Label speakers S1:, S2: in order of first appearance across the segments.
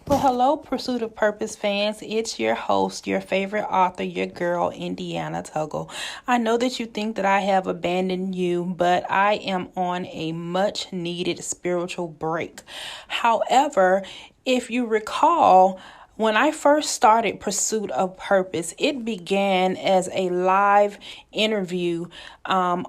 S1: Well, hello, Pursuit of Purpose fans. It's your host, your favorite author, your girl, Indiana Tuggle. I know that you think that I have abandoned you, but I am on a much needed spiritual break. However, if you recall, when I first started Pursuit of Purpose, it began as a live interview on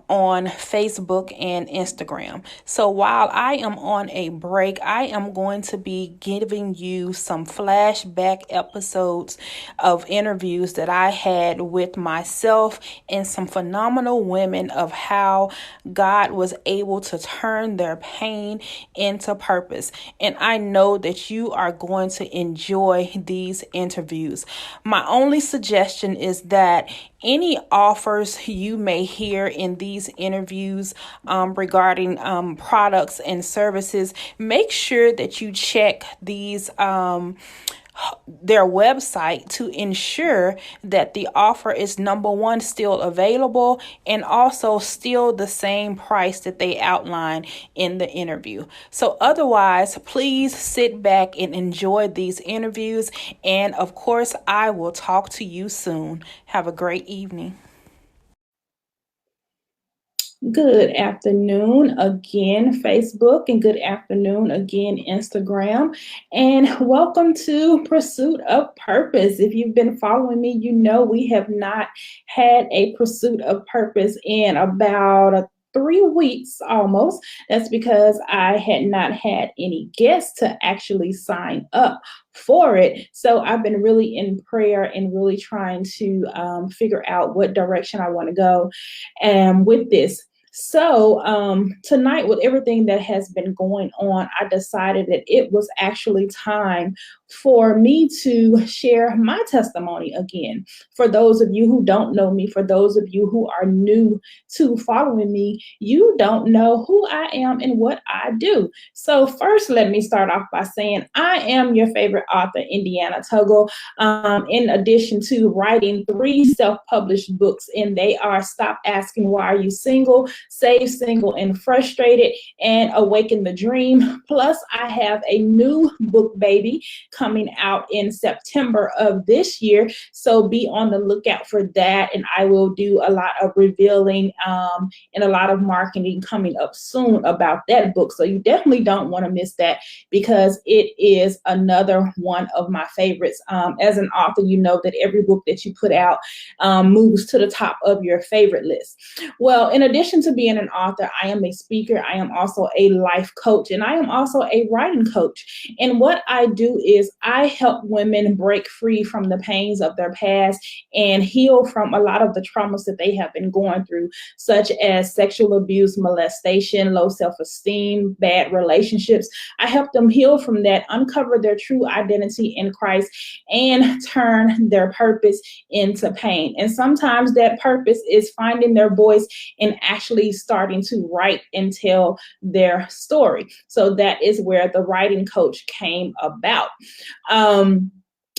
S1: Facebook and Instagram. So while I am on a break, I am going to be giving you some flashback episodes of interviews that I had with myself and some phenomenal women of how God was able to turn their pain into purpose. And I know that you are going to enjoy these interviews. My only suggestion is that any offers you may hear in these interviews regarding products and services, make sure that you check these their website to ensure that the offer is number one, still available, and also still the same price that they outline in the interview. So otherwise, please sit back and enjoy these interviews. And of course, I will talk to you soon. Have a great evening. Good afternoon again, Facebook, and good afternoon again, Instagram. And welcome to Pursuit of Purpose. If you've been following me, you know we have not had a Pursuit of Purpose in about 3 weeks almost. That's because I had not had any guests to actually sign up for it. So I've been really in prayer and really trying to figure out what direction I want to go with this. So tonight, with everything that has been going on, I decided that it was actually time for me to share my testimony again. For those of you who don't know me, for those of you who are new to following me, you don't know who I am and what I do. So first, let me start off by saying I am your favorite author, Indiana Tuggle, in addition to writing 3 self-published books, and they are Stop Asking Why Are You Single, Save Single and Frustrated, and Awaken the Dream. Plus, I have a new book baby coming out in September of this year. So be on the lookout for that. And I will do a lot of revealing and a lot of marketing coming up soon about that book. So you definitely don't want to miss that because it is another one of my favorites. As an author, you know that every book that you put out moves to the top of your favorite list. Well, in addition to being an author, I am a speaker. I am also a life coach, and I am also a writing coach. And what I do is I help women break free from the pains of their past and heal from a lot of the traumas that they have been going through, such as sexual abuse, molestation, low self-esteem, bad relationships. I help them heal from that, uncover their true identity in Christ, and turn their purpose into pain. And sometimes that purpose is finding their voice and actually starting to write and tell their story. So that is where the writing coach came about.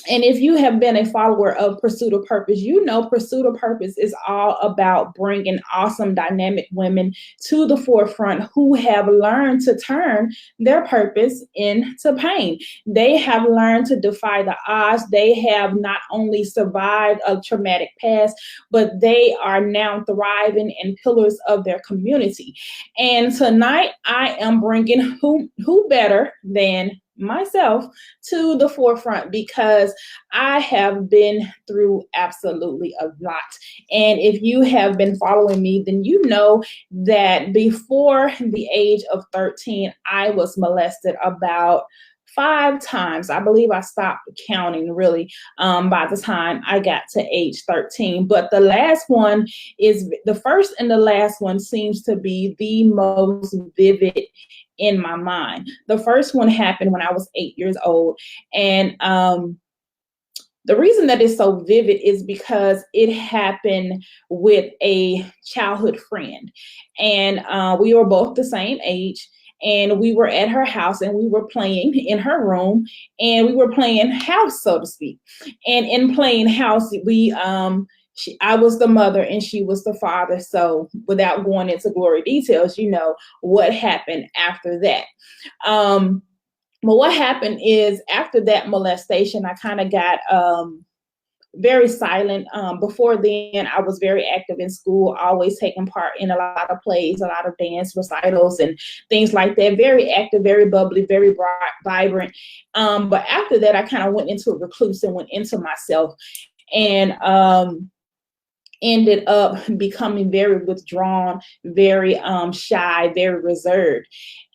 S1: And if you have been a follower of Pursuit of Purpose, you know Pursuit of Purpose is all about bringing awesome, dynamic women to the forefront who have learned to turn their purpose into pain. They have learned to defy the odds. They have not only survived a traumatic past, but they are now thriving and pillars of their community. And tonight, I am bringing who better than myself to the forefront because I have been through absolutely a lot. And if you have been following me, then you know that before the age of 13, I was molested about 5 times. I believe I stopped counting really by the time I got to age 13. But the last one is the first and the last one seems to be the most vivid in my mind. The first one happened when I was 8 years old. And the reason that is so vivid is because it happened with a childhood friend. And we were both the same age. And we were at her house and we were playing in her room and we were playing house, so to speak. And in playing house, I was the mother and she was the father. So without going into glory details, you know what happened after that. But what happened is after that molestation, I kind of got very silent. Before then, I was very active in school, always taking part in a lot of plays, a lot of dance recitals and things like that. Very active, very bubbly, very bright, vibrant. But after that, I kind of went into a recluse and went into myself, and ended up becoming very withdrawn, very shy, very reserved.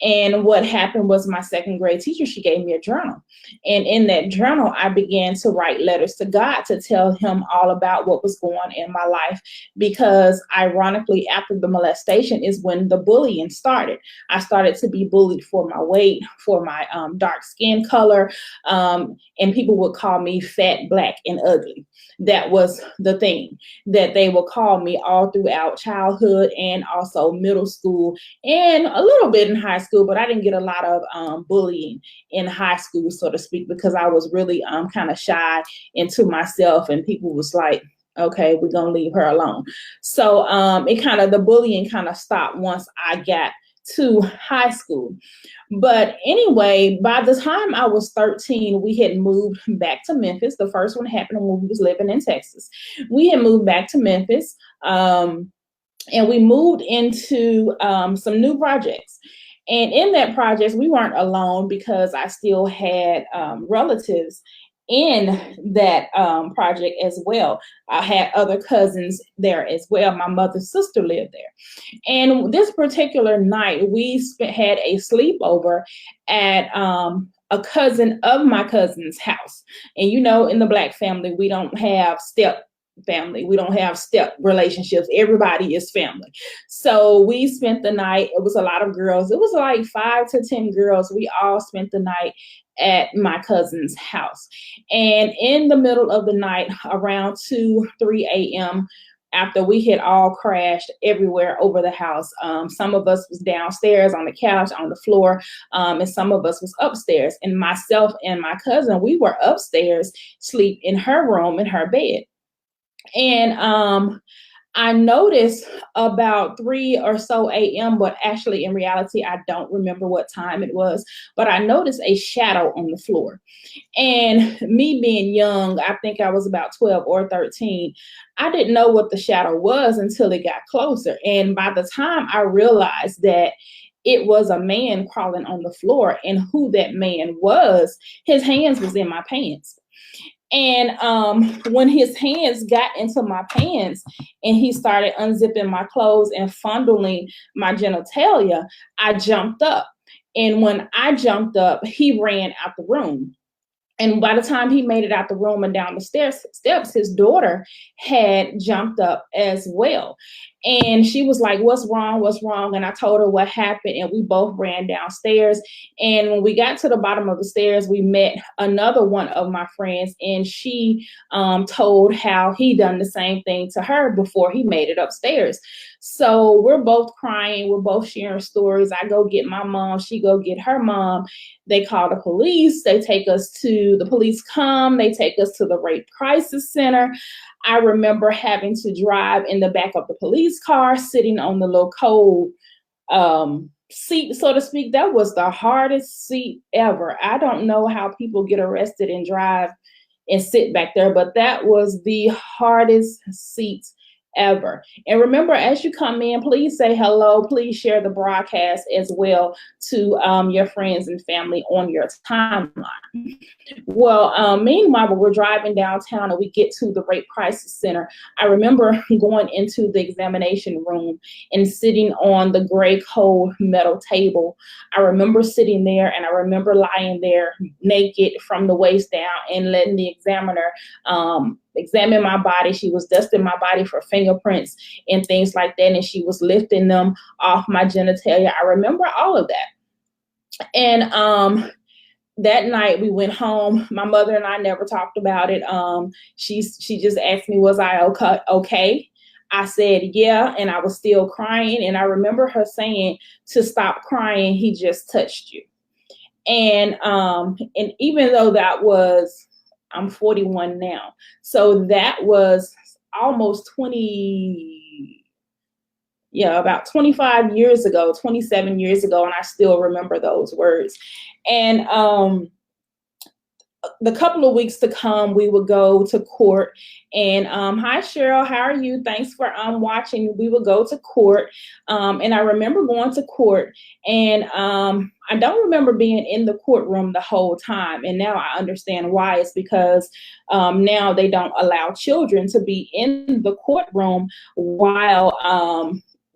S1: And what happened was my second grade teacher, she gave me a journal. And in that journal, I began to write letters to God to tell him all about what was going on in my life. Because ironically, after the molestation is when the bullying started. I started to be bullied for my weight, for my dark skin color, and people would call me fat, black, and ugly. That was the thing that they would call me all throughout childhood and also middle school and a little bit in high school, but I didn't get a lot of bullying in high school, so to speak, because I was really kind of shy into myself, and people was like, okay, we're gonna leave her alone. So the bullying kind of stopped once I got to high school. But anyway, by the time I was 13, we had moved back to Memphis. The first one happened when we was living in Texas. We had moved back to Memphis, and we moved into some new projects. And in that project, we weren't alone because I still had relatives in that project as well. I had other cousins there as well. My mother's sister lived there. And this particular night, we had a sleepover at a cousin of my cousin's house. And you know, in the Black family, we don't have step family. We don't have step relationships. Everybody is family. So we spent the night. It was a lot of girls. It was like 5 to 10 girls. We all spent the night at my cousin's house. And in the middle of the night, around 2, 3 a.m., after we had all crashed everywhere over the house, some of us was downstairs on the couch, on the floor, and some of us was upstairs. And myself and my cousin, we were upstairs, sleep in her room, in her bed. And I noticed about 3 or so a.m., but actually in reality, I don't remember what time it was, but I noticed a shadow on the floor. And me being young, I think I was about 12 or 13, I didn't know what the shadow was until it got closer. And by the time I realized that it was a man crawling on the floor, and who that man was, his hands was in my pants. And when his hands got into my pants and he started unzipping my clothes and fondling my genitalia, I jumped up. And when I jumped up, he ran out the room. And by the time he made it out the room and down the steps, his daughter had jumped up as well. And she was like, what's wrong? What's wrong? And I told her what happened. And we both ran downstairs. And when we got to the bottom of the stairs, we met another one of my friends. And she told how he done the same thing to her before he made it upstairs. So we're both crying. We're both sharing stories. I go get my mom. She go get her mom. They call the police. They take us to, the police come. They take us to the Rape Crisis Center. I remember having to drive in the back of the police car, sitting on the little cold seat, so to speak. That was the hardest seat ever. I don't know how people get arrested and drive and sit back there, but that was the hardest seat ever. And remember, as you come in, please say hello. Please share the broadcast as well to your friends and family on your timeline. Well, meanwhile, when we're driving downtown and we get to the Rape Crisis Center, I remember going into the examination room and sitting on the gray cold metal table. I remember sitting there, and I remember lying there naked from the waist down and letting the examiner examine my body. She was dusting my body for fingerprints and things like that, and she was lifting them off my genitalia. I remember all of that. And that night we went home. My mother and I never talked about it. She just asked me, was I okay? I said, yeah, and I was still crying. And I remember her saying to stop crying, he just touched you. And even though that was, I'm 41 now, so that was almost 20, yeah, about 25 years ago, 27 years ago, and I still remember those words. And the couple of weeks to come, we would go to court. And hi, Cheryl, how are you? Thanks for watching. We would go to court. And I remember going to court, and I don't remember being in the courtroom the whole time. And now I understand why. It's because now they don't allow children to be in the courtroom while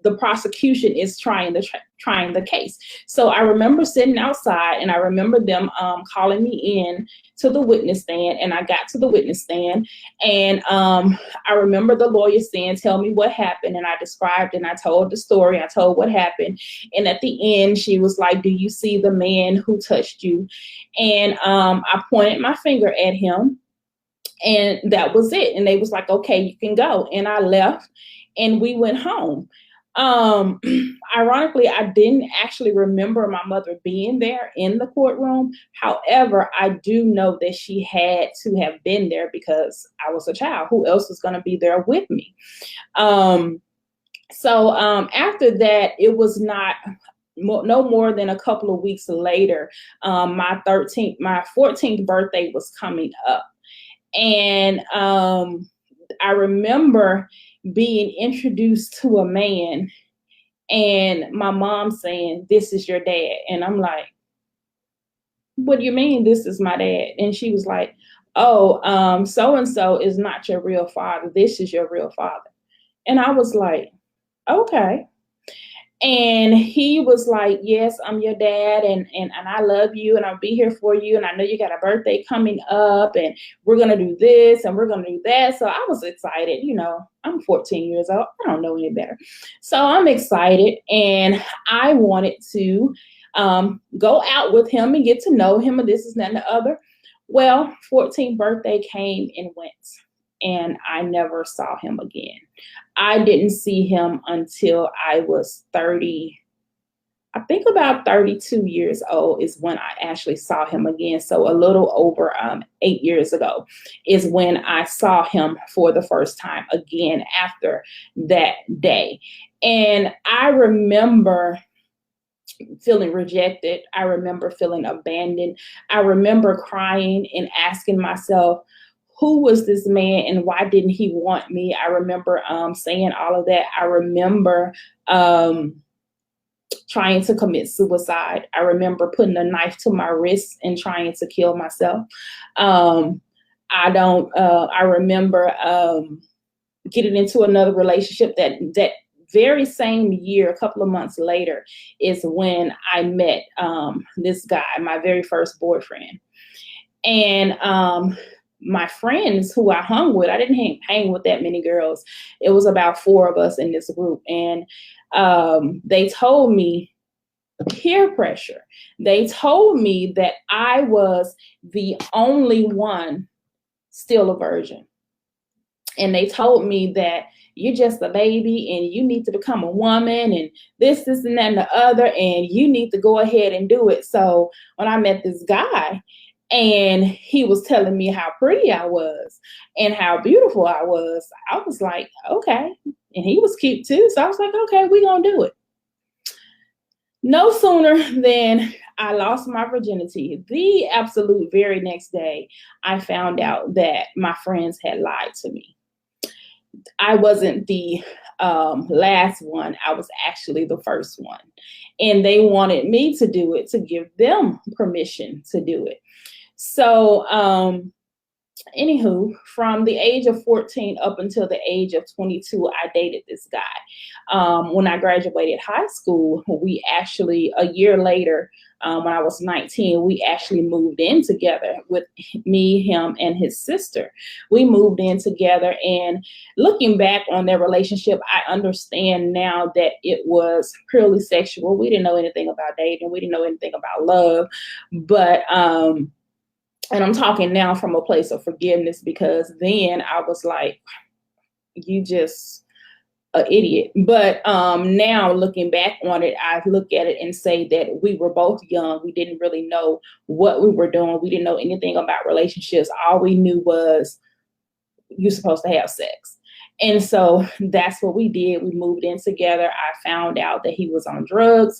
S1: the prosecution is trying the case. So I remember sitting outside, and I remember them calling me in to the witness stand, and I got to the witness stand, and I remember the lawyer saying, "Tell me what happened," and I described, and I told the story, I told what happened, and at the end, she was like, "Do you see the man who touched you?" And I pointed my finger at him, and that was it. And they was like, "Okay, you can go," and I left, and we went home. Um, Ironically, I didn't actually remember my mother being there in the courtroom. However, I do know that she had to have been there because I was a child. Who else was going to be there with me? After that, it was not no more than a couple of weeks later. My 14th birthday was coming up, and I remember being introduced to a man, and my mom saying, "This is your dad." And I'm like, "What do you mean this is my dad?" And she was like, "Oh, so-and-so is not your real father. This is your real father." And I was like, "Okay." And he was like, "Yes, I'm your dad, and I love you, and I'll be here for you, and I know you got a birthday coming up, and we're gonna do this and we're gonna do that." So I was excited. I'm 14 years old. I don't know any better. So I'm excited, and I wanted to go out with him and get to know him, and this is that and the other. Well, 14th birthday came and went, and I never saw him again. I didn't see him until I was 30. I think about 32 years old is when I actually saw him again. So a little over 8 years ago is when I saw him for the first time again after that day. And I remember feeling rejected. I remember feeling abandoned. I remember crying and asking myself, who was this man and why didn't he want me? I remember saying all of that. I remember trying to commit suicide. I remember putting a knife to my wrist and trying to kill myself. I remember getting into another relationship that very same year, a couple of months later, is when I met this guy, my very first boyfriend. And my friends who I hung with, I didn't hang with that many girls. It was about 4 of us in this group. And they told me, peer pressure. They told me that I was the only one still a virgin. And they told me that you're just a baby and you need to become a woman and this, and that, and the other, and you need to go ahead and do it. So when I met this guy, and he was telling me how pretty I was and how beautiful I was like, okay. And he was cute too. So I was like, okay, we're going to do it. No sooner than I lost my virginity, the absolute very next day, I found out that my friends had lied to me. I wasn't the last one. I was actually the first one. And they wanted me to do it to give them permission to do it. So, anywho, from the age of 14 up until the age of 22, I dated this guy. When I graduated high school, we actually, a year later, when I was 19, we actually moved in together with me, him, and his sister. We moved in together, and looking back on their relationship, I understand now that it was purely sexual. We didn't know anything about dating. We didn't know anything about love, but, and I'm talking now from a place of forgiveness, because then I was like, you just an idiot. But now looking back on it, I look at it and say that we were both young. We didn't really know what we were doing. We didn't know anything about relationships. All we knew was you're supposed to have sex. And so that's what we did. We moved in together. I found out that he was on drugs.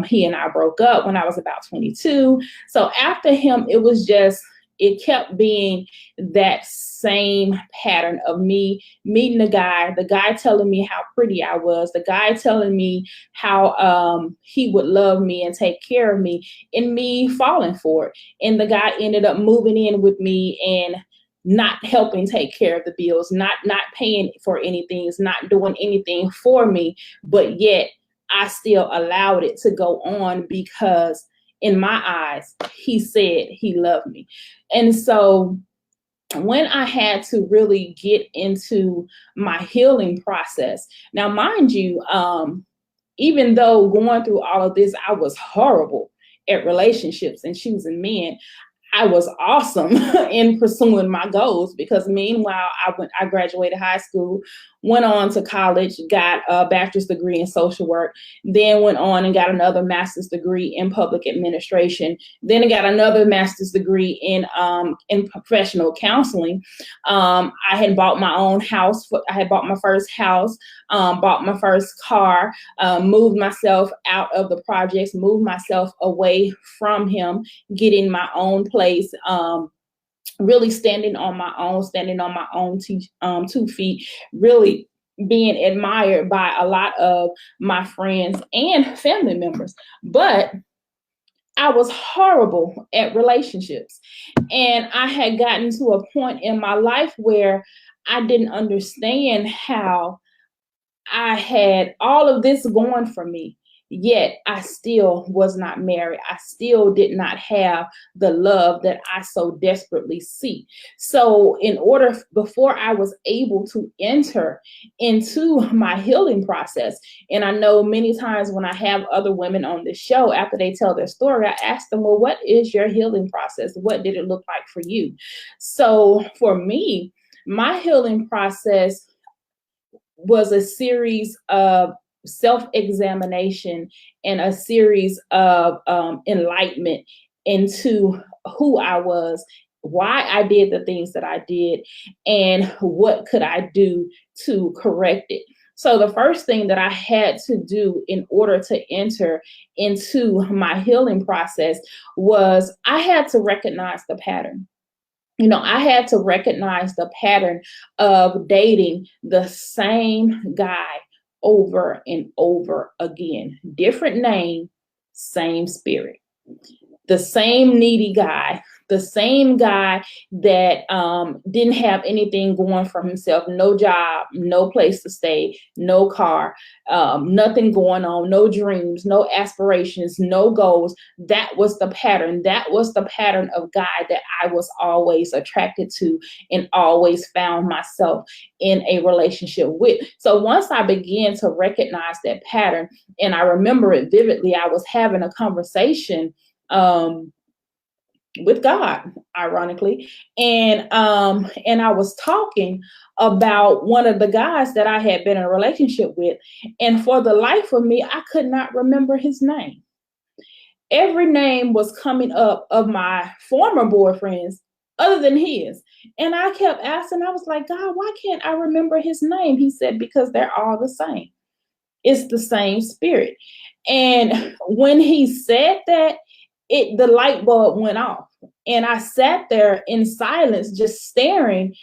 S1: He and I broke up when I was about 22. So after him, it kept being that same pattern of me meeting the guy telling me how pretty I was, the guy telling me how he would love me and take care of me, and me falling for it. And the guy ended up moving in with me and not helping take care of the bills, not paying for anything, not doing anything for me, but yet I still allowed it to go on because in my eyes, he said he loved me. And so when I had to really get into my healing process, now mind you, even though going through all of this, I was horrible at relationships and choosing men. I was awesome in pursuing my goals because meanwhile, I graduated high school, went on to college, got a bachelor's degree in social work, then went on and got another master's degree in public administration, then I got another master's degree in professional counseling. I had bought my own house. I had bought my first house, bought my first car, moved myself out of the projects, moved myself away from him, getting my own place, really standing on my own 2 feet, really being admired by a lot of my friends and family members. But I was horrible at relationships. And I had gotten to a point in my life where I didn't understand how I had all of this going for me, yet I still was not married. I still did not have the love that I so desperately seek. So before I was able to enter into my healing process, and I know many times when I have other women on the show, after they tell their story, I ask them, well, what is your healing process? What did it look like for you? So for me, my healing process was a series of self-examination and a series of enlightenment into who I was, why I did the things that I did, and what could I do to correct it. So the first thing that I had to do in order to enter into my healing process was I had to recognize the pattern. I had to recognize the pattern of dating the same guy over and over again. Different name, same spirit. The same needy guy, the same guy that didn't have anything going for himself, no job, no place to stay, no car, nothing going on, no dreams, no aspirations, no goals. That was the pattern. That was the pattern of guy that I was always attracted to and always found myself in a relationship with. So once I began to recognize that pattern, and I remember it vividly, I was having a conversation with God, ironically. And I was talking about one of the guys that I had been in a relationship with. And for the life of me, I could not remember his name. Every name was coming up of my former boyfriends other than his. And I kept asking, I was like, God, why can't I remember his name? He said, because they're all the same. It's the same spirit. And when he said that, the light bulb went off. And I sat there in silence, just staring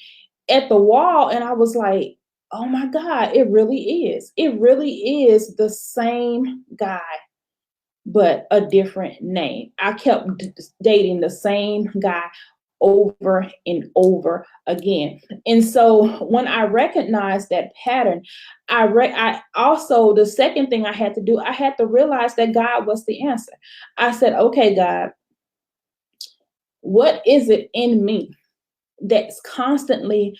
S1: at the wall. And I was like, oh my God, it really is. It really is the same guy, but a different name. I kept dating the same guy over and over again. And so when I recognized that pattern, I also, the second thing I had to do, I had to realize that God was the answer. I said, okay, God, what is it in me that's constantly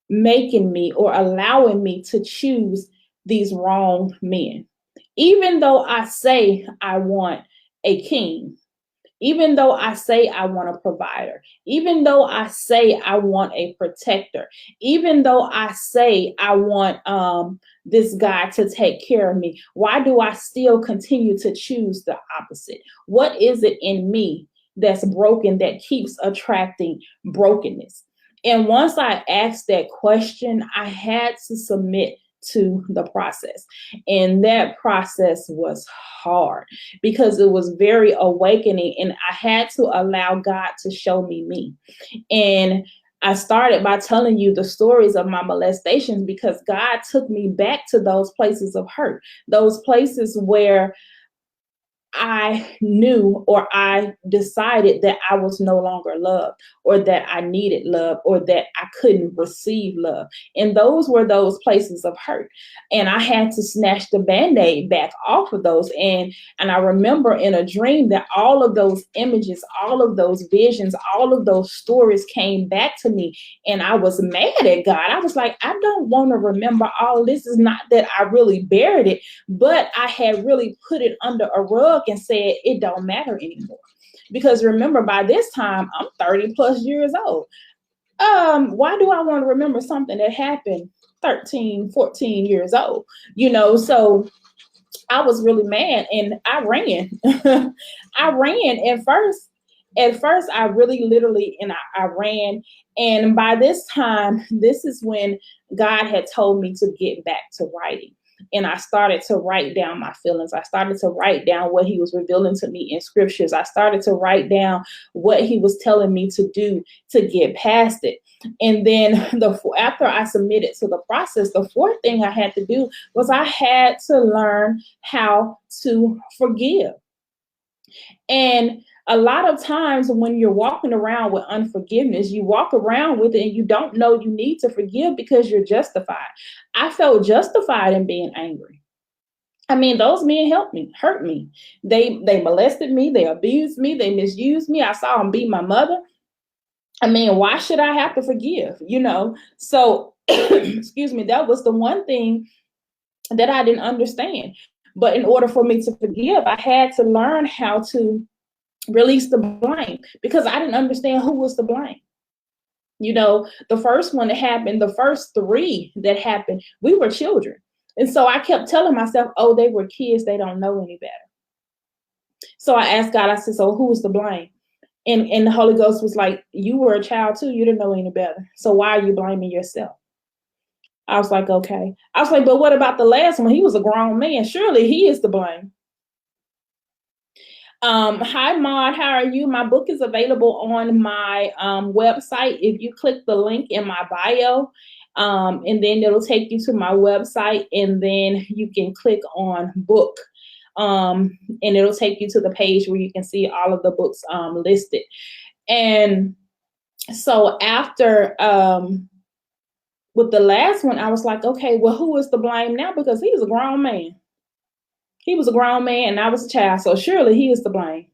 S1: making me or allowing me to choose these wrong men? Even though I say I want a king, even though I say I want a provider, even though I say I want a protector, even though I say I want this guy to take care of me, why do I still continue to choose the opposite? What is it in me that's broken that keeps attracting brokenness? And once I asked that question, I had to submit to the process. And that process was hard because it was very awakening. And I had to allow God to show me. And I started by telling you the stories of my molestations because God took me back to those places of hurt, those places where I knew or I decided that I was no longer loved, or that I needed love, or that I couldn't receive love. And those were those places of hurt. And I had to snatch the Band-Aid back off of those. And I remember in a dream that all of those images, all of those visions, all of those stories came back to me. And I was mad at God. I was like, I don't want to remember all this. Is not that I really buried it, but I had really put it under a rug and said it don't matter anymore. Because remember, by this time I'm 30 plus years old. Why do I want to remember something that happened 13, 14 years old? So I was really mad and I ran. I ran at first I really literally, and I ran. And by this time, this is when God had told me to get back to writing. And I started to write down my feelings. I started to write down what he was revealing to me in scriptures. I started to write down what he was telling me to do to get past it. And then after I submitted to the process, the fourth thing I had to do was I had to learn how to forgive. And a lot of times when you're walking around with unforgiveness, you walk around with it and you don't know you need to forgive because you're justified. I felt justified in being angry. I mean, those men hurt me. They molested me, they abused me, they misused me. I saw them beat my mother. I mean, why should I have to forgive? So excuse me, that was the one thing that I didn't understand. But in order for me to forgive, I had to learn how to release the blame because I didn't understand who was to blame. The first one that happened, the first three that happened, we were children. And so I kept telling myself, oh, they were kids, they don't know any better. So I asked God, I said, so who was to blame? And the Holy Ghost was like, you were a child too, you didn't know any better. So why are you blaming yourself? I was like, okay. I was like, but what about the last one? He was a grown man. Surely he is to blame. Hi, Maud. How are you? My book is available on my website. If you click the link in my bio, and then it'll take you to my website, and then you can click on book. And it'll take you to the page where you can see all of the books listed. And so after with the last one, I was like, okay, well, who is to blame now? Because he was a grown man. He was a grown man and I was a child. So surely he is to blame.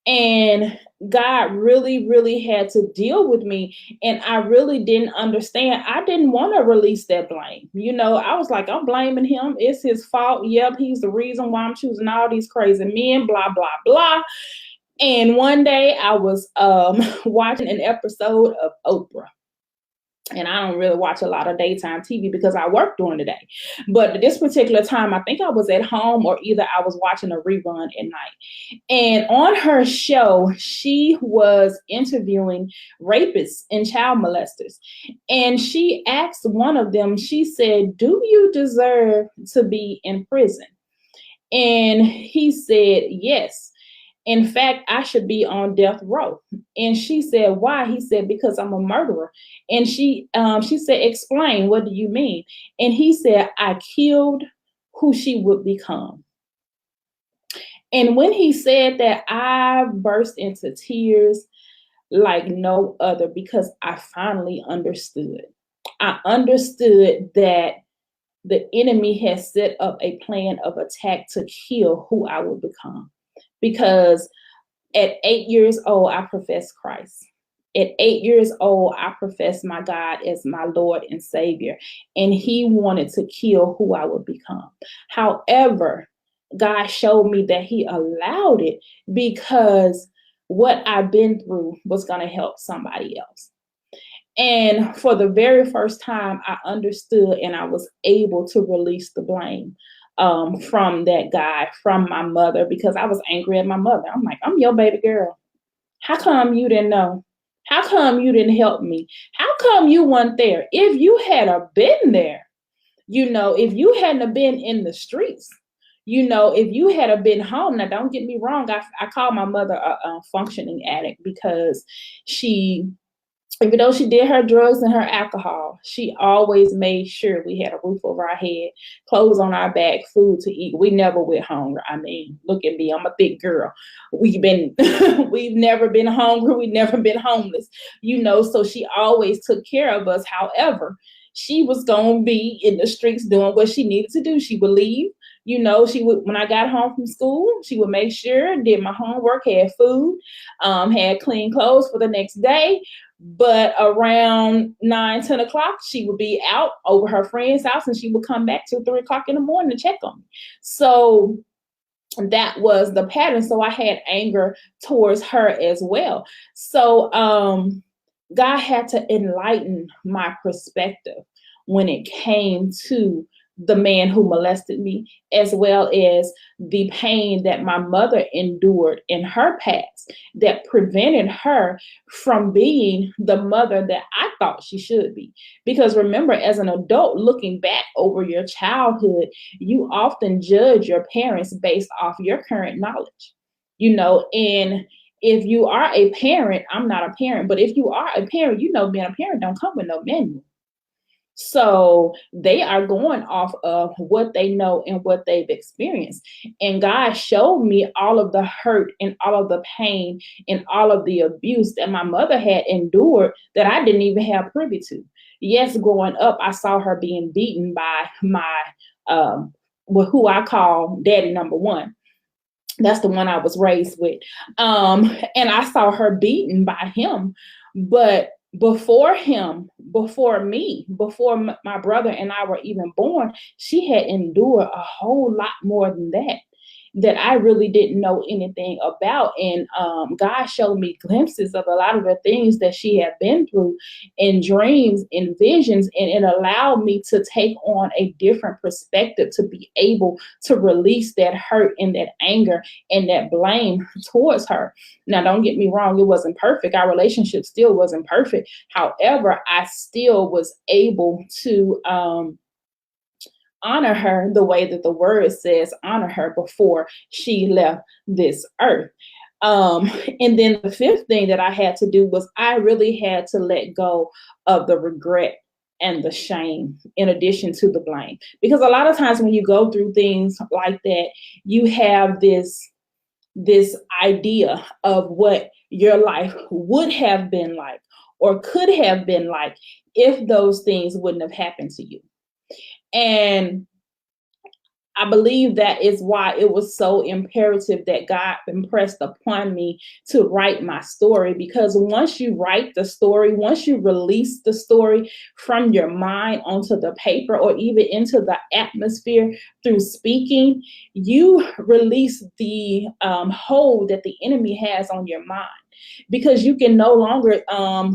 S1: And God really, really had to deal with me. And I really didn't understand. I didn't want to release that blame. I was like, I'm blaming him. It's his fault. Yep, he's the reason why I'm choosing all these crazy men, blah, blah, blah. And one day I was watching an episode of Oprah. And I don't really watch a lot of daytime TV because I work during the day. But this particular time, I think I was at home or either I was watching a rerun at night. And on her show, she was interviewing rapists and child molesters. And she asked one of them, she said, do you deserve to be in prison? And he said, yes. In fact, I should be on death row. And she said, why? He said, because I'm a murderer. And she said, explain, what do you mean? And he said, I killed who she would become. And when he said that, I burst into tears like no other because I finally understood. I understood that the enemy has set up a plan of attack to kill who I would become. Because at 8 years old, I professed Christ. At 8 years old, I professed my God as my Lord and Savior. And he wanted to kill who I would become. However, God showed me that he allowed it because what I've been through was going to help somebody else. And for the very first time, I understood and I was able to release the blame from that guy, from my mother, because I was angry at my mother. I'm like, I'm your baby girl. How come you didn't know? How come you didn't help me? How come you weren't there? If you had a been there, if you hadn't have been in the streets, if you had have been home. Now, don't get me wrong. I call my mother a functioning addict because she, even though she did her drugs and her alcohol, she always made sure we had a roof over our head, clothes on our back, food to eat. We never went hungry. I mean, look at me, I'm a big girl. We've never been hungry. We've never been homeless, so she always took care of us. However, she was going to be in the streets doing what she needed to do. She would leave. She would, when I got home from school, she would make sure, did my homework, had food, had clean clothes for the next day. But around 9, 10 o'clock, she would be out over her friend's house, and she would come back till 3 o'clock in the morning to check on me. So that was the pattern. So I had anger towards her as well. So God had to enlighten my perspective when it came to the man who molested me, as well as the pain that my mother endured in her past that prevented her from being the mother that I thought she should be. Because remember, as an adult looking back over your childhood, you often judge your parents based off your current knowledge, and if you are a parent, I'm not a parent, but if you are a parent, being a parent don't come with no manual. So they are going off of what they know and what they've experienced. And God showed me all of the hurt and all of the pain and all of the abuse that my mother had endured that I didn't even have privy to. Yes, growing up, I saw her being beaten by my who I call daddy number one. That's the one I was raised with. And I saw her beaten by him. But before him, before me, before my brother and I were even born, she had endured a whole lot more than that I really didn't know anything about. And God showed me glimpses of a lot of the things that she had been through in dreams and visions. And it allowed me to take on a different perspective, to be able to release that hurt and that anger and that blame towards her. Now, don't get me wrong, it wasn't perfect. Our relationship still wasn't perfect. However, I still was able to honor her the way that the word says honor her before she left this earth. And then the fifth thing that I had to do was I really had to let go of the regret and the shame in addition to the blame. Because a lot of times when you go through things like that, you have this idea of what your life would have been like or could have been like if those things wouldn't have happened to you. And I believe that is why it was so imperative that God impressed upon me to write my story. Because once you write the story, once you release the story from your mind onto the paper or even into the atmosphere through speaking, you release the hold that the enemy has on your mind. Because you can no longer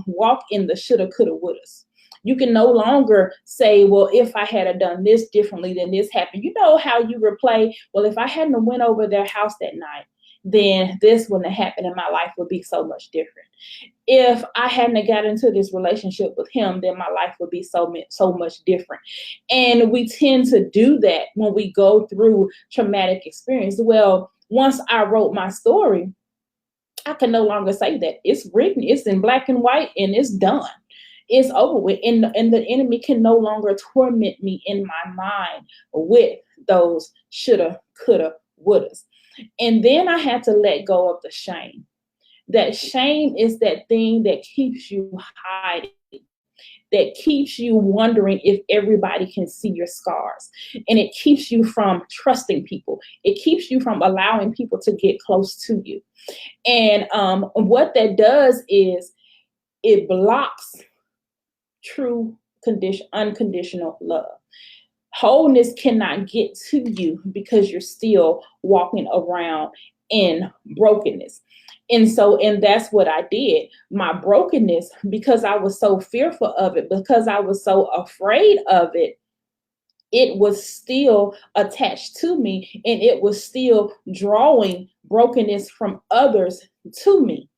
S1: walk in the shoulda, coulda, wouldas. You can no longer say, well, if I had done this differently, then this happened. You know how you replay, well, if I hadn't went over their house that night, then this wouldn't have happened and my life would be so much different. If I hadn't got into this relationship with him, then my life would be so much different. And we tend to do that when we go through traumatic experience. Well, once I wrote my story, I can no longer say that. It's written, it's in black and white, and it's done. It's over with. And the enemy can no longer torment me in my mind with those shoulda, coulda, wouldas. And then I had to let go of the shame. That shame is that thing that keeps you hiding, that keeps you wondering if everybody can see your scars. And it keeps you from trusting people. It keeps you from allowing people to get close to you. And what that does is it blocks true unconditional love. Wholeness cannot get to you because you're still walking around in brokenness. And that's what I did. My brokenness, because I was so fearful of it, because I was so afraid of it, it was still attached to me and it was still drawing brokenness from others to me.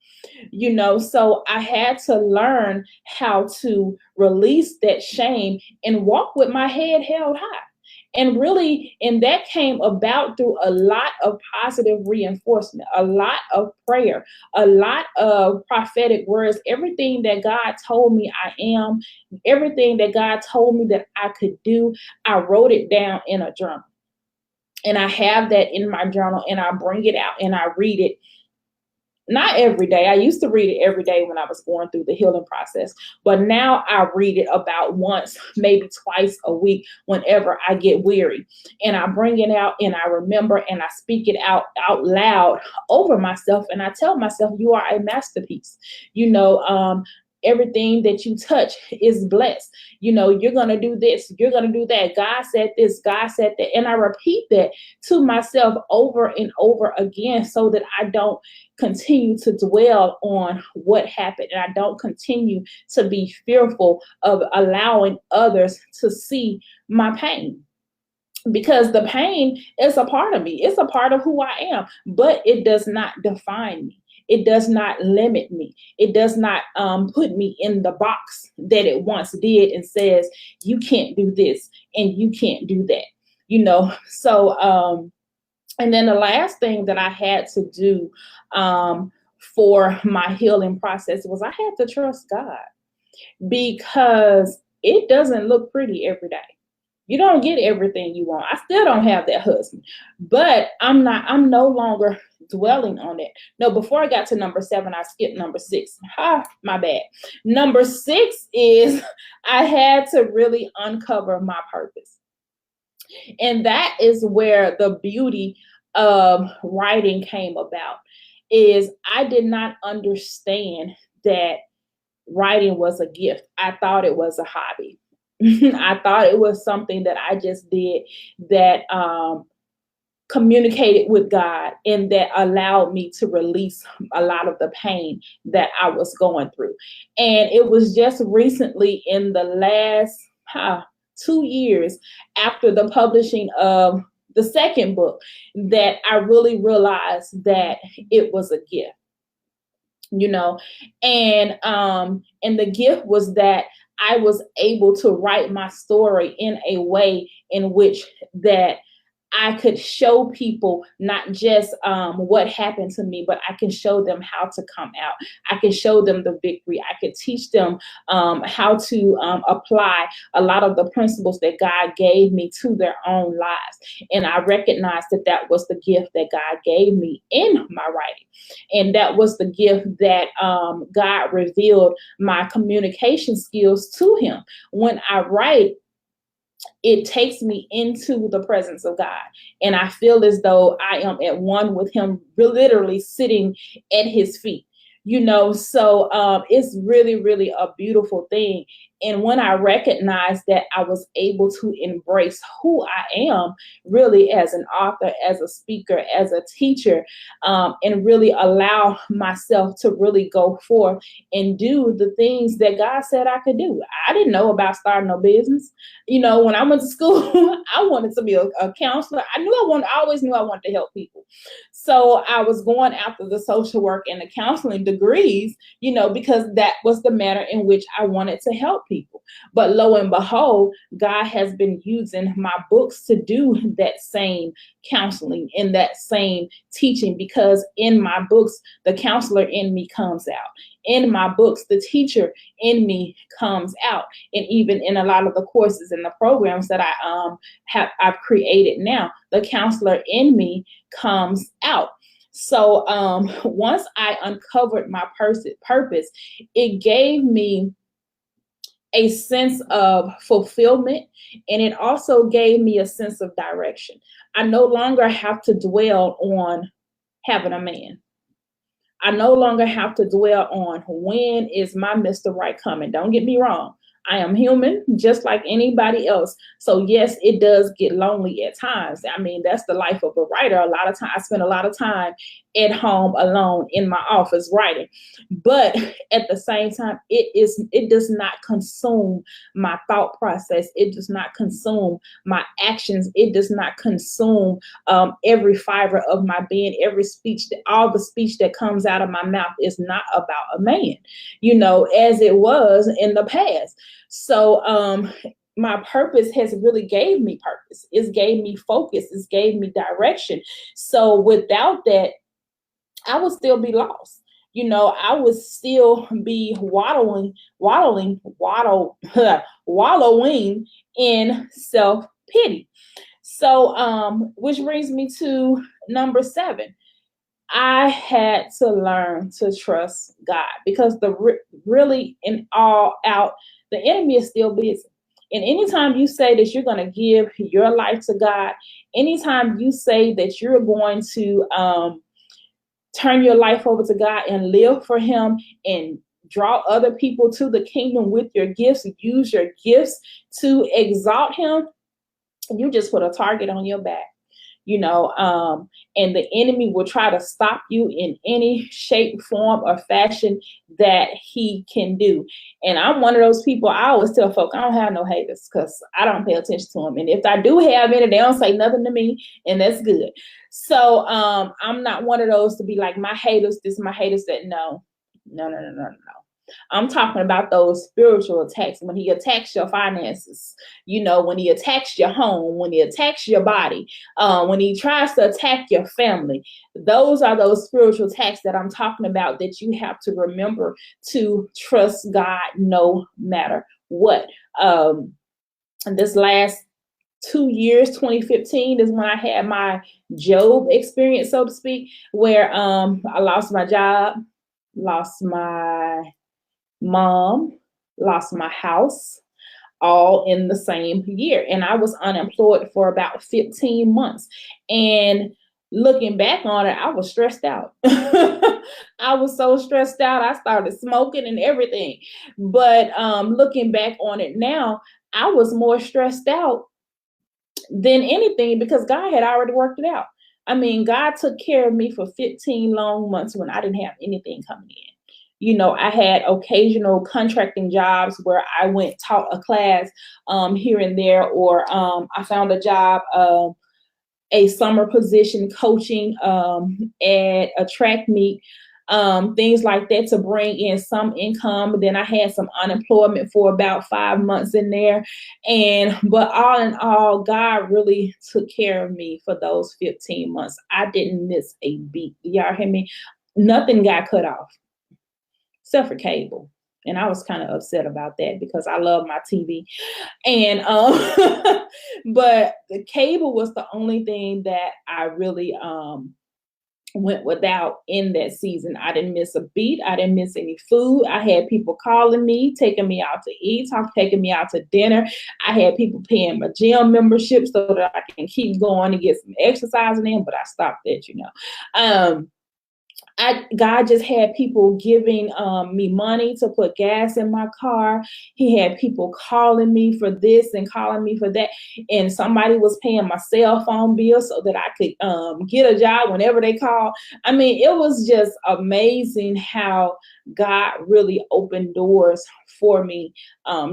S1: So I had to learn how to release that shame and walk with my head held high. And that came about through a lot of positive reinforcement, a lot of prayer, a lot of prophetic words, everything that God told me I am, everything that God told me that I could do. I wrote it down in a journal. And I have that in my journal, and I bring it out and I read it. Not every day. I used to read it every day when I was going through the healing process, but now I read it about once, maybe twice a week whenever I get weary. And I bring it out and I remember and I speak it out loud over myself. And I tell myself, you are a masterpiece. Everything that you touch is blessed. You're going to do this, you're going to do that. God said this, God said that. And I repeat that to myself over and over again so that I don't continue to dwell on what happened. And I don't continue to be fearful of allowing others to see my pain. Because the pain is a part of me. It's a part of who I am, but it does not define me. It does not limit me. It does not put me in the box that it once did and says, you can't do this and you can't do that. So, and then the last thing that I had to do for my healing process was I had to trust God, because it doesn't look pretty every day. You don't get everything you want. I still don't have that husband, but I'm no longer dwelling on it. No, before I got to number 7, I skipped number 6. My bad. Number 6 is I had to really uncover my purpose. And that is where the beauty of writing came about. Is I did not understand that writing was a gift. I thought it was a hobby. I thought it was something that I just did that communicated with God and that allowed me to release a lot of the pain that I was going through. And it was just recently in the last 2 years after the publishing of the second book that I really realized that it was a gift. And the gift was that I was able to write my story in a way in which that I could show people not just what happened to me, but I can show them how to come out. I can show them the victory. I could teach them how to apply a lot of the principles that God gave me to their own lives. And I recognized that that was the gift that God gave me in my writing. And that was the gift that God revealed my communication skills to him. When I write, it takes me into the presence of God. And I feel as though I am at one with him, literally sitting at his feet. So it's really, really a beautiful thing. And when I recognized that I was able to embrace who I am really as an author, as a speaker, as a teacher, and really allow myself to really go forth and do the things that God said I could do. I didn't know about starting a business. When I went to school, I wanted to be a counselor. I always knew I wanted to help people. So I was going after the social work and the counseling degrees, because that was the manner in which I wanted to help people. But lo and behold, God has been using my books to do that same counseling and that same teaching, because in my books, the counselor in me comes out. In my books, the teacher in me comes out. And even in a lot of the courses and the programs that I've created now, the counselor in me comes out. So once I uncovered my purpose, it gave me a sense of fulfillment, and it also gave me a sense of direction. I no longer have to dwell on having a man. I no longer have to dwell on when is my Mr. Right coming. Don't get me wrong. I am human just like anybody else. So yes, it does get lonely at times. I mean, that's the life of a writer. A lot of time, I spend a lot of time at home alone in my office writing. But at the same time, it does not consume my thought process. It does not consume my actions. It does not consume every fiber of my being. Every speech, all the speech that comes out of my mouth is not about a man, as it was in the past. So my purpose has really gave me purpose. It's gave me focus. It's gave me direction. So without that, I would still be lost. I would still be wallowing in self-pity. So, which brings me to number 7. I had to learn to trust God, because really in all out, the enemy is still busy. And anytime you say that you're going to give your life to God, anytime you say that you're going to turn your life over to God and live for him and draw other people to the kingdom with your gifts, use your gifts to exalt him, you just put a target on your back. And the enemy will try to stop you in any shape, form, or fashion that he can do. And I'm one of those people, I always tell folks, I don't have no haters, because I don't pay attention to them. And if I do have any, they don't say nothing to me, and that's good. So I'm not one of those to be like, my haters, this, my haters, that. No. I'm talking about those spiritual attacks, when he attacks your finances, when he attacks your home, when he attacks your body, when he tries to attack your family. Those are those spiritual attacks that I'm talking about, that you have to remember to trust God no matter what. And this last 2 years, 2015, is when I had my Job experience, so to speak, where I lost my job, lost my mom, lost my house, all in the same year. And I was unemployed for about 15 months. And looking back on it, I was stressed out. I was so stressed out. I started smoking and everything. But looking back on it now, I was more stressed out than anything, because God had already worked it out. I mean, God took care of me for 15 long months when I didn't have anything coming in. I had occasional contracting jobs where I went, taught a class here and there, or I found a job, a summer position coaching at a track meet, things like that, to bring in some income. Then I had some unemployment for about 5 months in there. But all in all, God really took care of me for those 15 months. I didn't miss a beat. Y'all hear me? Nothing got cut off, except for cable. And I was kind of upset about that, because I love my TV. And but the cable was the only thing that I really went without in that season. I didn't miss a beat. I didn't miss any food. I had people calling me, taking me out to eat, taking me out to dinner. I had people paying my gym membership so that I can keep going and get some exercise in, but I stopped that, God just had people giving me money to put gas in my car. He had people calling me for this and calling me for that. And somebody was paying my cell phone bill so that I could get a job whenever they called. I mean, it was just amazing how God really opened doors for me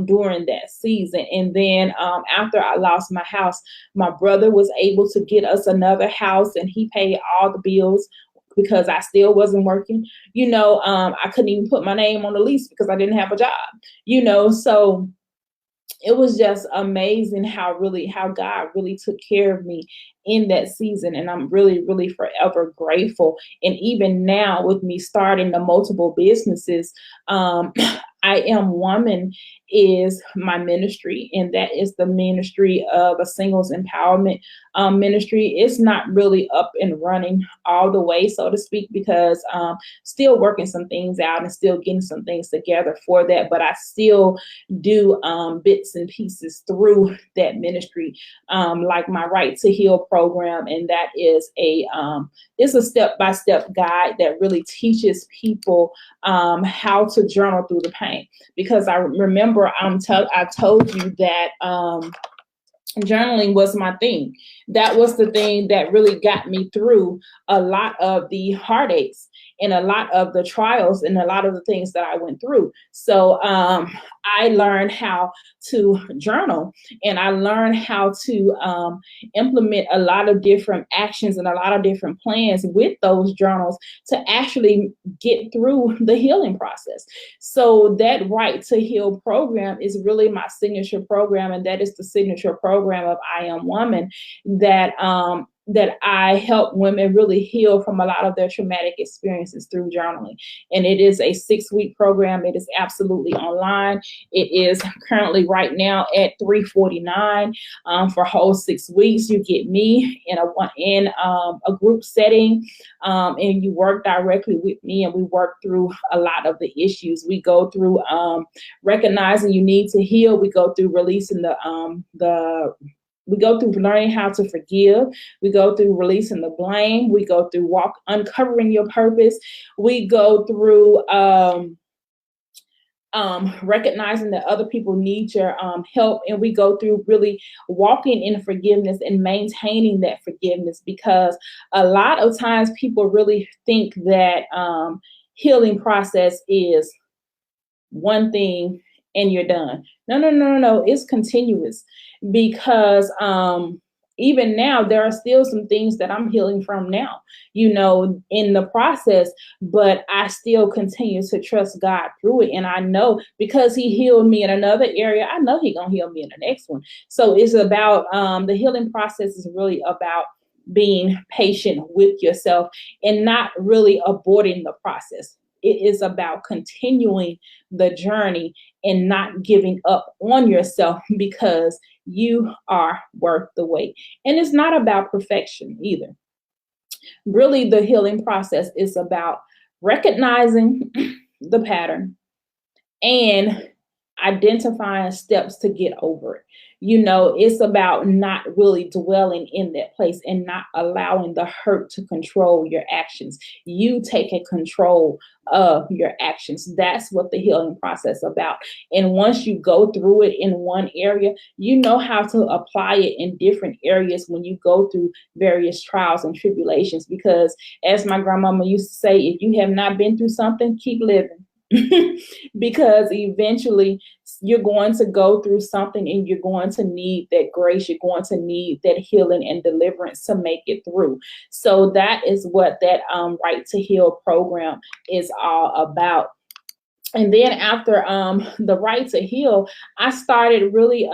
S1: during that season. And then after I lost my house, my brother was able to get us another house, and he paid all the bills, because I still wasn't working. I couldn't even put my name on the lease because I didn't have a job, so it was just amazing how God really took care of me in that season. And I'm really, really forever grateful. And even now, with me starting the multiple businesses, I Am Woman is my ministry, and that is the ministry of a singles empowerment ministry. It's not really up and running all the way, so to speak, because still working some things out and still getting some things together for that. But I still do bits and pieces through that ministry, like my Right to Heal program, and that is it's a step-by-step guide that really teaches people how to journal through the pain. Because I remember I told you that journaling was my thing. That was the thing that really got me through a lot of the heartaches and a lot of the trials and a lot of the things that I went through. So I learned how to journal, and I learned how to implement a lot of different actions and a lot of different plans with those journals to actually get through the healing process. So that Right to Heal program is really my signature program, and that is the signature program of I Am Woman that I help women really heal from a lot of their traumatic experiences through journaling. And it is a 6-week program. It is absolutely online. It is currently right now at $349 for a whole 6 weeks. You get me in a group setting, and you work directly with me, and we work through a lot of the issues. We go through recognizing you need to heal. We go through releasing we go through learning how to forgive. We go through releasing the blame. We go through uncovering your purpose. We go through recognizing that other people need your help. And we go through really walking in forgiveness and maintaining that forgiveness, because a lot of times people really think that healing process is one thing and you're done. No. It's continuous, because even now there are still some things that I'm healing from now, in the process, but I still continue to trust God through it. And I know, because he healed me in another area, I know he gonna heal me in the next one. So it's about the healing process is really about being patient with yourself and not really aborting the process. It is about continuing the journey and not giving up on yourself, because you are worth the wait. And it's not about perfection either. Really, the healing process is about recognizing the pattern and identifying steps to get over it. It's about not really dwelling in that place and not allowing the hurt to control your actions. You take a control of your actions. That's what the healing process is about. And once you go through it in one area, you know how to apply it in different areas when you go through various trials and tribulations. Because as my grandmama used to say, if you have not been through something, keep living. Because eventually you're going to go through something, and you're going to need that grace. You're going to need that healing and deliverance to make it through. So that is what that Right to Heal program is all about. And then after the Right to Heal, I started really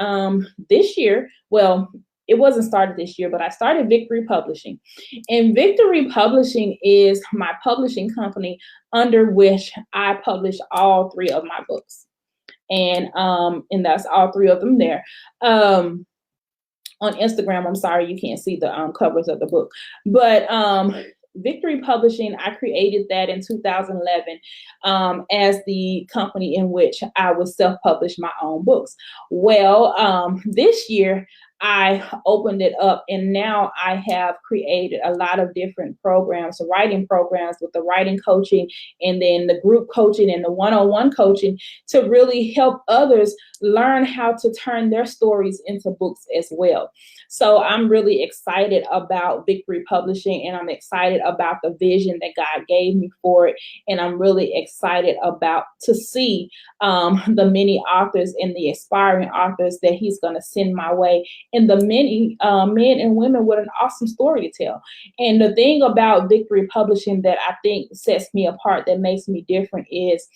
S1: this year. Well, it wasn't started this year, but I started Victory Publishing. And Victory Publishing is my publishing company under which I publish all 3 of my books. And that's all 3 of them there. On Instagram, I'm sorry, you can't see the covers of the book. But Victory Publishing, I created that in 2011 as the company in which I would self-publish my own books. Well, this year I opened it up, and now I have created a lot of different programs, writing programs with the writing coaching, and then the group coaching and the one-on-one coaching, to really help others learn how to turn their stories into books as well. So I'm really excited about Victory Publishing, and I'm excited about the vision that God gave me for it. And I'm really excited to see the many authors and the aspiring authors that he's going to send my way, and the many men and women with an awesome story to tell. And the thing about Victory Publishing that I think sets me apart, that makes me different, is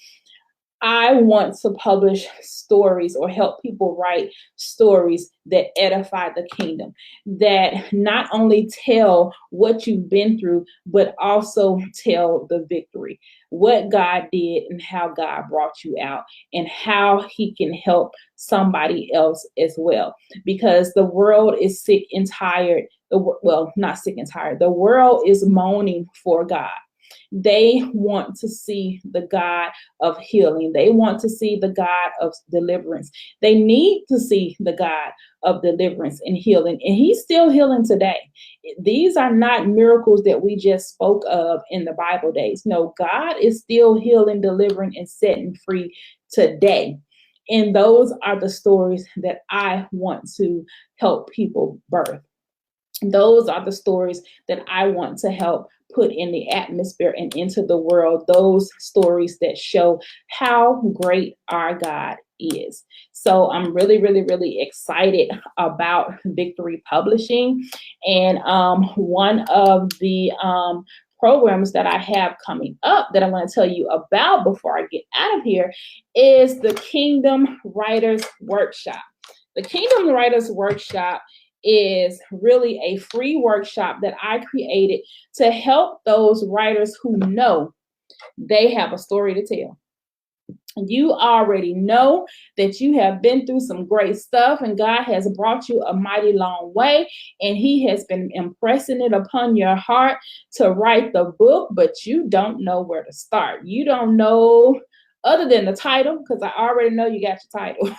S1: I want to publish stories or help people write stories that edify the kingdom, that not only tell what you've been through, but also tell the victory, what God did and how God brought you out, and how he can help somebody else as well. Because the world is sick and tired. Well, not sick and tired. The world is moaning for God. They want to see the God of healing. They want to see the God of deliverance. They need to see the God of deliverance and healing. And he's still healing today. These are not miracles that we just spoke of in the Bible days. No, God is still healing, delivering, and setting free today. And those are the stories that I want to help people birth. Those are the stories that I want to help put in the atmosphere and into the world. Those stories that show how great our God is. So I'm really, really, really excited about Victory Publishing. And one of the programs that I have coming up that I'm going to tell you about before I get out of here is the Kingdom Writers Workshop. The Kingdom Writers Workshop is really a free workshop that I created to help those writers who know they have a story to tell. You already know that you have been through some great stuff and God has brought you a mighty long way, and he has been impressing it upon your heart to write the book, but you don't know where to start. You don't know, other than the title, because I already know you got your title.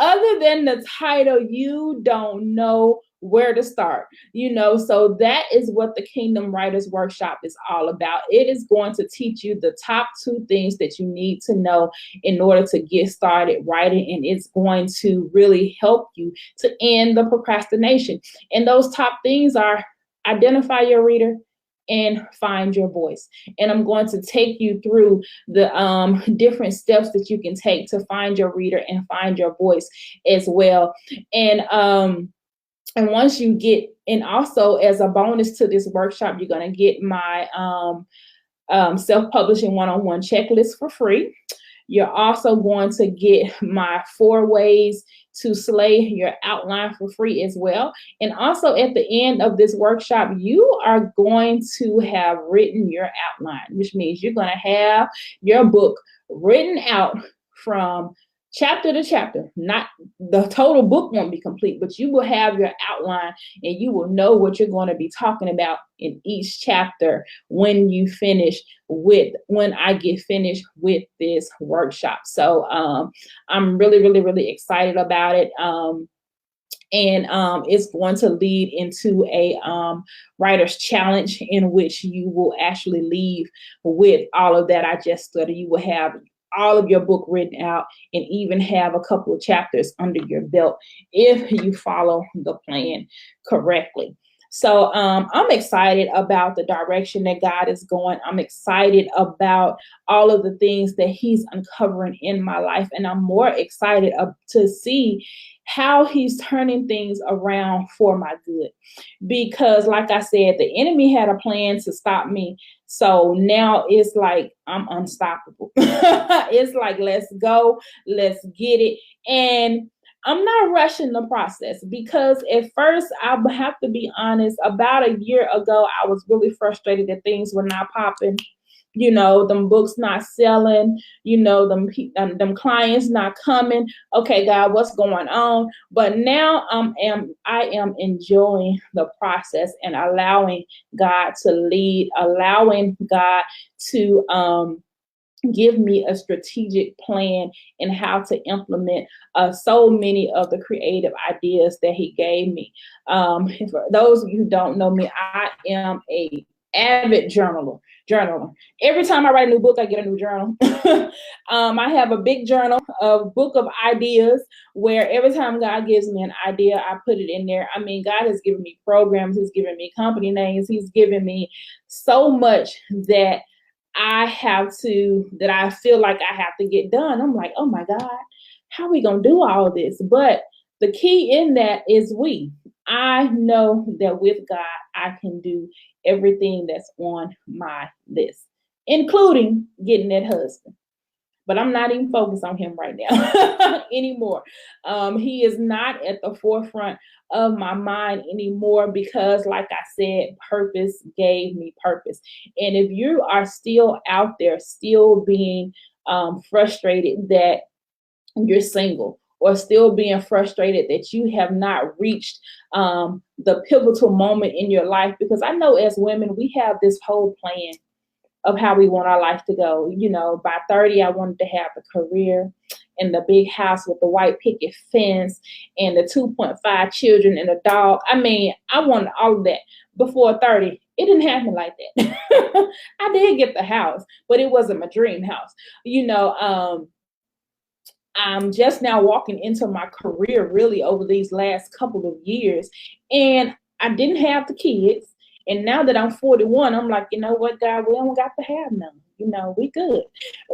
S1: Other than the title, you don't know where to start, so that is what the Kingdom Writers Workshop is all about. It is going to teach you the top 2 things that you need to know in order to get started writing, and it's going to really help you to end the procrastination. And those top things are: identify your reader and find your voice. And I'm going to take you through the different steps that you can take to find your reader and find your voice as well. And once you get, and also as a bonus to this workshop, you're going to get my self-publishing one-on-one checklist for free. You're also going to get my 4 ways to slay your outline for free as well. And also at the end of this workshop, you are going to have written your outline, which means you're going to have your book written out from chapter to chapter. Not the total book won't be complete, but you will have your outline and you will know what you're going to be talking about in each chapter when I get finished with this workshop. So I'm really, really, really excited about it. And it's going to lead into a writer's challenge in which you will actually leave with all of that I just studied. You will have all of your book written out and even have a couple of chapters under your belt if you follow the plan correctly. So I'm excited about the direction that God is going. I'm excited about all of the things that he's uncovering in my life. And I'm more excited to see how he's turning things around for my good. Because like I said, the enemy had a plan to stop me. So now it's like I'm unstoppable. It's like, let's go, let's get it. And I'm not rushing the process, because at first, I have to be honest, about a year ago, I was really frustrated that things were not popping. Them books not selling, them clients not coming. Okay, God, what's going on? But now I am enjoying the process and allowing God to lead, allowing God to give me a strategic plan in how to implement so many of the creative ideas that he gave me. For those of you who don't know me, I am a avid journaler. Every time I write a new book, I get a new journal. I have a big journal, a book of ideas, where every time God gives me an idea, I put it in there. I mean, God has given me programs, he's given me company names, he's given me so much that I feel like I have to get done. I'm like, oh my God, how are we going to do all this? But the key in that is I know that with God, I can do everything that's on my list, including getting that husband. But I'm not even focused on him right now anymore. He is not at the forefront of my mind anymore, because like I said, purpose gave me purpose. And if you are still out there, still being frustrated that you're single, or still being frustrated that you have not reached the pivotal moment in your life, because I know as women, we have this whole plan of how we want our life to go. By 30, I wanted to have a career and the big house with the white picket fence and the 2.5 children and a dog. I mean, I wanted all of that before 30. It didn't happen like that. I did get the house, but it wasn't my dream house. I'm just now walking into my career really over these last couple of years. And I didn't have the kids. And now that I'm 41, I'm like, you know what, God, we don't got to have none. We good.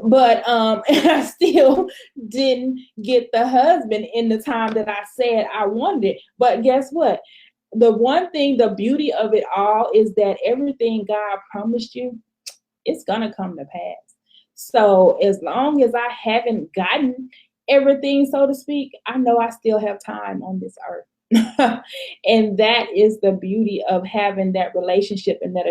S1: But and I still didn't get the husband in the time that I said I wanted it. But guess what? The one thing, the beauty of it all is that everything God promised you, it's gonna come to pass. So as long as I haven't gotten everything, so to speak, I know I still have time on this earth. And that is the beauty of having that relationship and that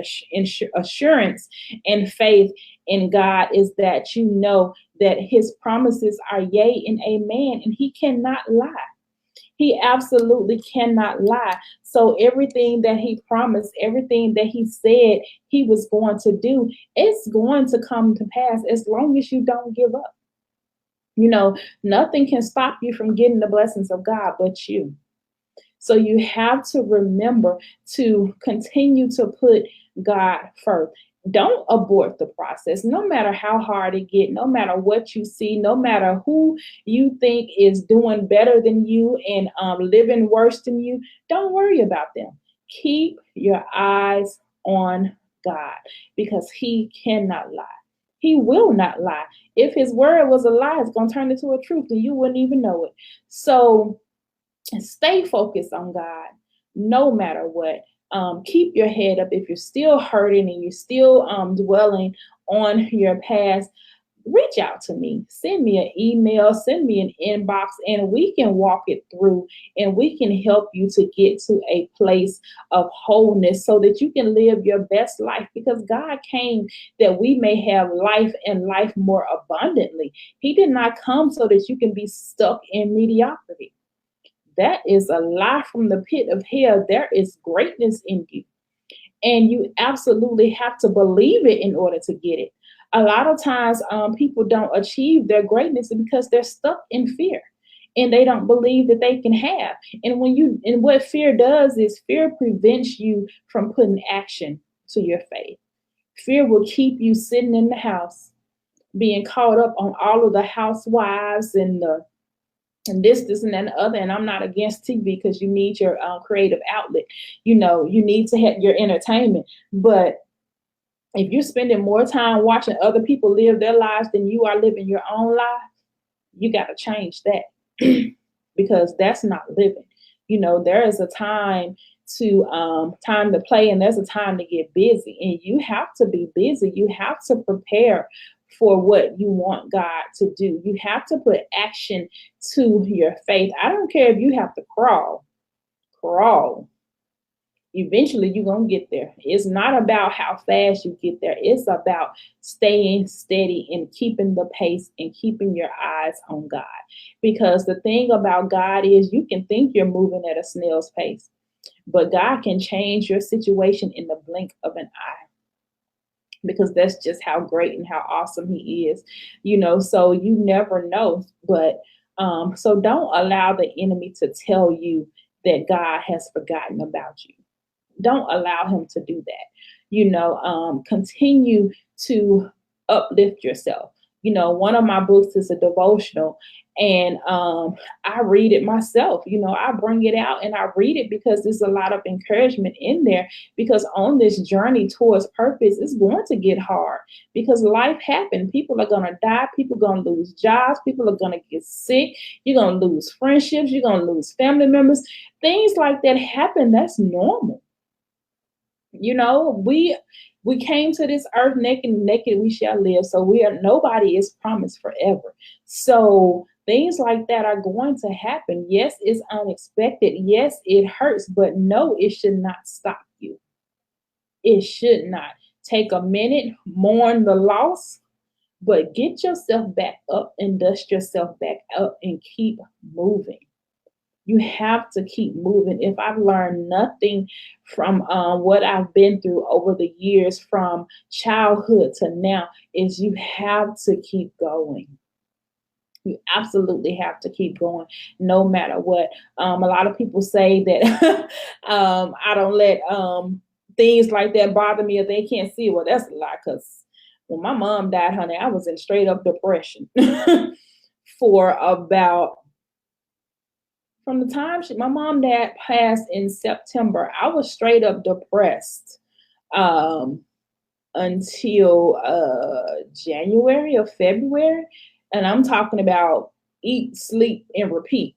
S1: assurance and faith in God, is that you know that his promises are yea and amen, and he cannot lie. He absolutely cannot lie. So everything that he promised, everything that he said he was going to do, it's going to come to pass as long as you don't give up. Nothing can stop you from getting the blessings of God but you. So you have to remember to continue to put God first. Don't abort the process, no matter how hard it gets, no matter what you see, no matter who you think is doing better than you and living worse than you. Don't worry about them. Keep your eyes on God, because he cannot lie. He will not lie. If his word was a lie, it's going to turn into a truth and you wouldn't even know it. So stay focused on God no matter what. Keep your head up. If you're still hurting and you're still dwelling on your past, reach out to me. Send me an email, send me an inbox, and we can walk it through, and we can help you to get to a place of wholeness so that you can live your best life, because God came that we may have life and life more abundantly. He did not come so that you can be stuck in mediocrity. That is a lie from the pit of hell. There is greatness in you, and you absolutely have to believe it in order to get it. A lot of times people don't achieve their greatness because they're stuck in fear and they don't believe that they can have. And what fear does is fear prevents you from putting action to your faith. Fear will keep you sitting in the house, being caught up on all of the housewives and this and that and the other. And I'm not against TV, because you need your creative outlet. You need to have your entertainment. But if you're spending more time watching other people live their lives than you are living your own life, you got to change that because that's not living. There is a time to play, and there's a time to get busy, and you have to be busy. You have to prepare for what you want God to do. You have to put action to your faith. I don't care if you have to crawl. Eventually you're going to get there. It's not about how fast you get there. It's about staying steady and keeping the pace and keeping your eyes on God. Because the thing about God is, you can think you're moving at a snail's pace, but God can change your situation in the blink of an eye, because that's just how great and how awesome he is. So you never know. But so don't allow the enemy to tell you that God has forgotten about you. Don't allow him to do that. Continue to uplift yourself. One of my books is a devotional, and I read it myself. I bring it out and I read it because there's a lot of encouragement in there, because on this journey towards purpose, it's going to get hard because life happens. People are going to die. People are going to lose jobs. People are going to get sick. You're going to lose friendships. You're going to lose family members. Things like that happen. That's normal. We came to this earth naked we shall live. So nobody is promised forever. So things like that are going to happen. Yes, it's unexpected. Yes, it hurts, but no, it should not stop you. It should not. Take a minute, mourn the loss, but get yourself back up and dust yourself back up and keep moving. You have to keep moving. If I've learned nothing from what I've been through over the years, from childhood to now, is you have to keep going. You absolutely have to keep going no matter what. A lot of people say that I don't let things like that bother me if they can't see it. Well, that's a lie, because when my mom died, honey, I was in straight up depression. for about, from the time my mom and dad passed in September, I was straight up depressed. Um, until January or February. And I'm talking about eat, sleep, and repeat.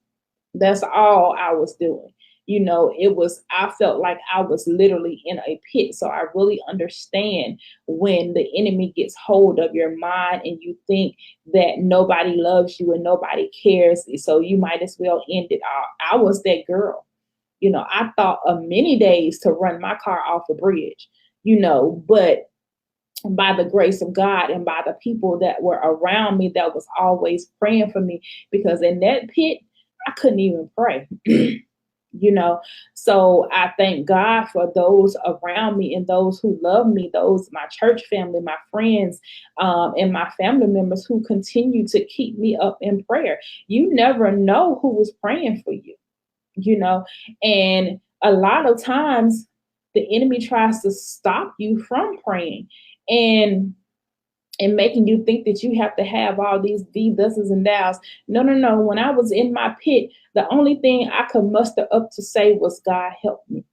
S1: That's all I was doing. I felt like I was literally in a pit. So I really understand when the enemy gets hold of your mind and you think that nobody loves you and nobody cares. So you might as well end it all. I was that girl. I thought of many days to run my car off a bridge, but by the grace of God and by the people that were around me that was always praying for me, because in that pit, I couldn't even pray. So I thank God for those around me and those who love me, those, my church family, my friends, and my family members who continue to keep me up in prayer. You never know who was praying for you, and a lot of times the enemy tries to stop you from praying and making you think that you have to have all these thuses and thous. No, no, no. When I was in my pit, the only thing I could muster up to say was, God help me.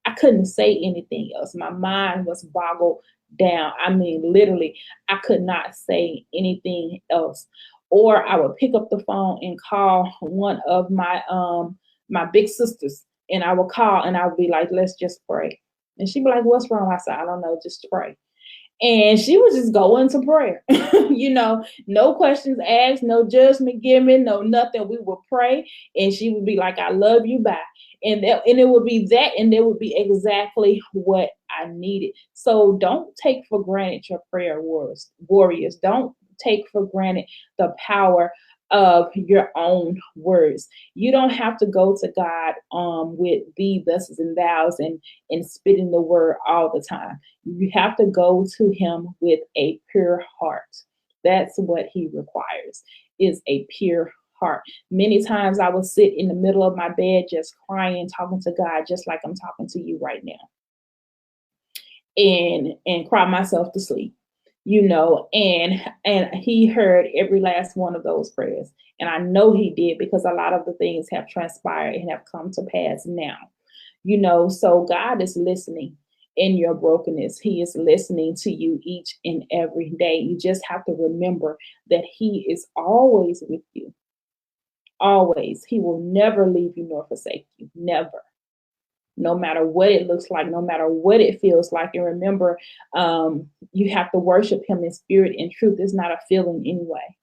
S1: I couldn't say anything else. My mind was boggled down. I mean, literally, I could not say anything else. Or I would pick up the phone and call one of my big sisters, and I would call and I would be like, let's just pray. And she'd be like, what's wrong? I said, I don't know, just pray. And she would just go into prayer, no questions asked, no judgment given, no nothing. We would pray, and she would be like, I love you, bye. And it would be that, and it would be exactly what I needed. So don't take for granted your prayer warriors. Don't take for granted the power of your own words. You don't have to go to God with thee, thuses, and thous and spitting the word all the time. You have to go to him with a pure heart. That's what he requires, is a pure heart. Many times I would sit in the middle of my bed just crying, talking to God, just like I'm talking to you right now, and cry myself to sleep. And he heard every last one of those prayers. And I know he did, because a lot of the things have transpired and have come to pass now. So God is listening in your brokenness. He is listening to you each and every day. You just have to remember that he is always with you. Always. He will never leave you nor forsake you. Never. No matter what it looks like, no matter what it feels like. And remember, you have to worship him in spirit and truth. It's not a feeling anyway.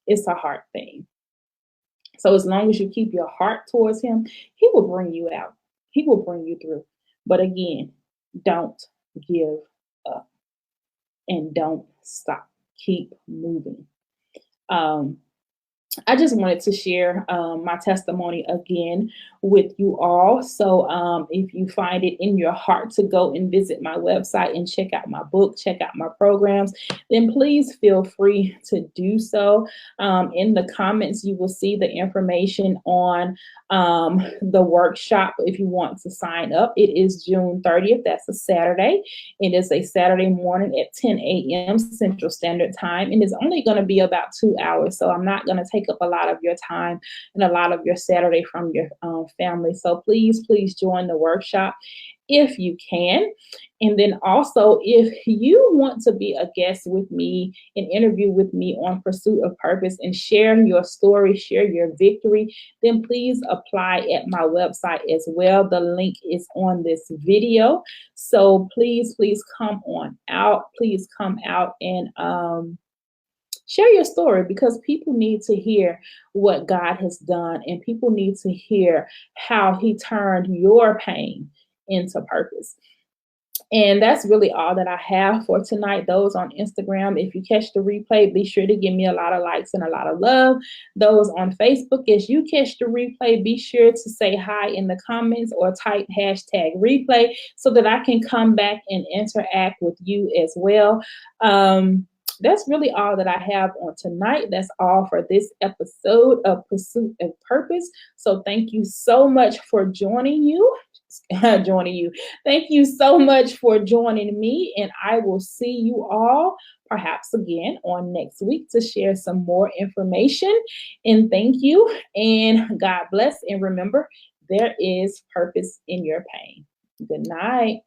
S1: It's a heart thing. So as long as you keep your heart towards him, he will bring you out. He will bring you through. But again, don't give up and don't stop. Keep moving. I just wanted to share my testimony again with you all. So if you find it in your heart to go and visit my website and check out my book, check out my programs, then please feel free to do so. In the comments, you will see the information on the workshop if you want to sign up. It is June 30th. That's a Saturday. It is a Saturday morning at 10 a.m. Central Standard Time, and it's only going to be about 2 hours. So I'm not going to take up a lot of your time and a lot of your Saturday from your family. So please join the workshop if you can. And then also, if you want to be a guest with me and interview with me on Pursuit of Purpose and share your story, share your victory, then please apply at my website as well. The link is on this video. So please come on out. Please come out and share your story, because people need to hear what God has done, and people need to hear how he turned your pain into purpose. And that's really all that I have for tonight. Those on Instagram, if you catch the replay, be sure to give me a lot of likes and a lot of love. Those on Facebook, as you catch the replay, be sure to say hi in the comments or type #replay so that I can come back and interact with you as well. That's really all that I have on tonight. That's all for this episode of Pursuit of Purpose. So thank you so much for joining you. joining you. Thank you so much for joining me, and I will see you all perhaps again on next week to share some more information. And thank you, and God bless. And remember, there is purpose in your pain. Good night.